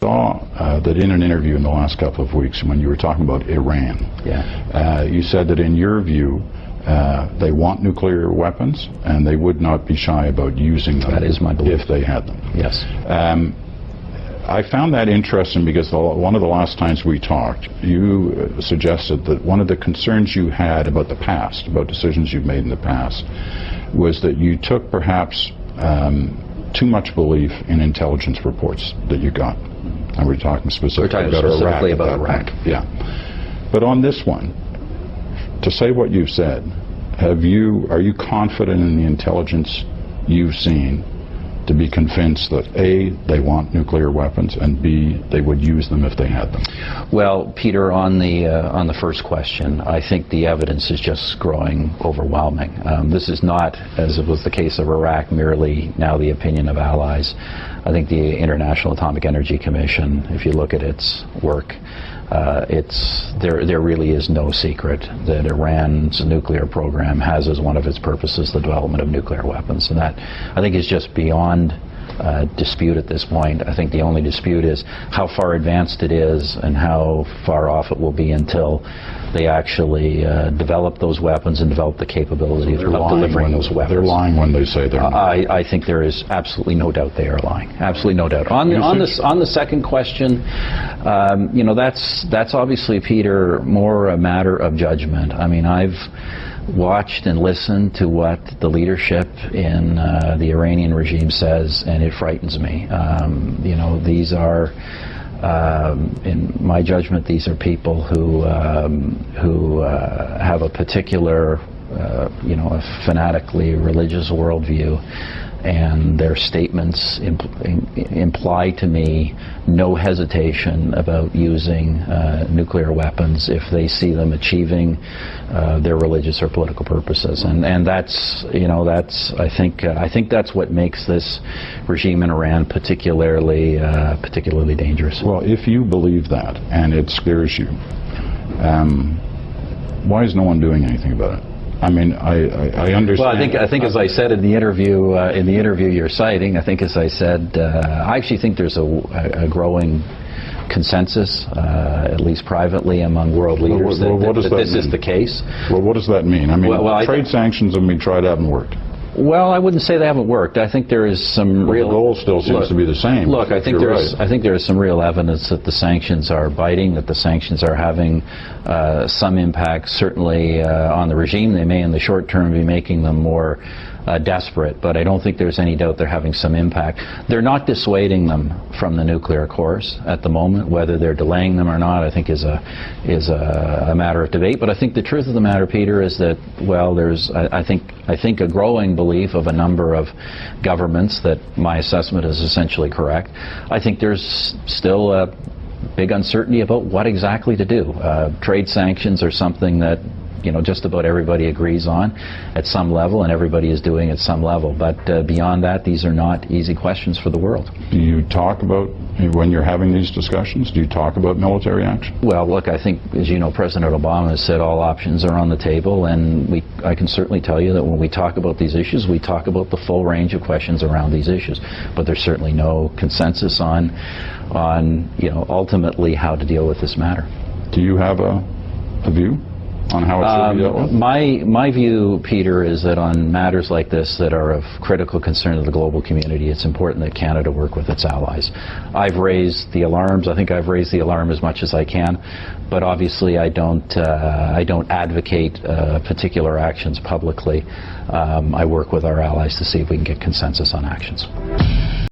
saw that in an interview in the last couple of weeks when you were talking about Iran, you said that in your view they want nuclear weapons and they would not be shy about using them. That is my belief. If they had them. Yes. I found that interesting because one of the last times we talked, you suggested that one of the concerns you had about the past, about decisions you've made in the past, was that you took perhaps too much belief in intelligence reports that you got. And we're talking specifically about Iraq. Yeah. But on this one, to say what you've said, are you confident in the intelligence you've seen to be convinced that A, they want nuclear weapons, and B, they would use them if they had them? Well, Peter, on the first question, I think the evidence is just growing overwhelming. This is not, as it was the case of Iraq, merely now the opinion of allies. I think the International Atomic Energy Commission, if you look at its work, there really is no secret that Iran's nuclear program has as one of its purposes the development of nuclear weapons, and that I think is just beyond dispute at this point. I think the only dispute is how far advanced it is and how far off it will be until they actually develop those weapons and develop the capability of delivering those weapons. They're lying when they say they're not. I think there is absolutely no doubt they are lying. Absolutely no doubt. On the second question, you know, that's obviously, Peter, more a matter of judgment. I mean, I've watched and listened to what the leadership in the Iranian regime says, and it frightens me. You know, these are, in my judgment, these are people who have a particular, you know, a fanatically religious worldview, and their statements imply to me no hesitation about using nuclear weapons if they see them achieving their religious or political purposes, and that's, you know, that's I think that's what makes this regime in Iran particularly dangerous. Well, if you believe that and it scares you, why is no one doing anything about it? I mean, I understand. Well, I think as I said in the interview you're citing, I think as I said, I actually think there's a growing consensus, at least privately among world leaders, that this is the case. Well, what does that mean? I mean, trade sanctions have been tried out and worked. Well, I wouldn't say they haven't worked. I think there is some real. The goal still seems to be the same. Look, I think there is some real evidence that the sanctions are biting, that the sanctions are having some impact, certainly on the regime. They may, in the short term, be making them more desperate, but I don't think there's any doubt they're having some impact. They're not dissuading them from the nuclear course at the moment. Whether they're delaying them or not, I think is a matter of debate. But I think the truth of the matter, Peter, is that, well, there's I think a growing belief of a number of governments that my assessment is essentially correct. I think there's still a big uncertainty about what exactly to do. Trade sanctions are something that, you know, just about everybody agrees on at some level, and everybody is doing at some level. But beyond that, these are not easy questions for the world. Do you talk about, when you're having these discussions, do you talk about military action? Well, look, I think, as you know, President Obama has said all options are on the table, and I can certainly tell you that when we talk about these issues, we talk about the full range of questions around these issues. But there's certainly no consensus on you know, ultimately how to deal with this matter. Do you have a view on how it should be dealt with? My view, Peter, is that on matters like this that are of critical concern to the global community, it's important that Canada work with its allies. I've raised the alarms. I think I've raised the alarm as much as I can, but obviously I don't advocate particular actions publicly. I work with our allies to see if we can get consensus on actions.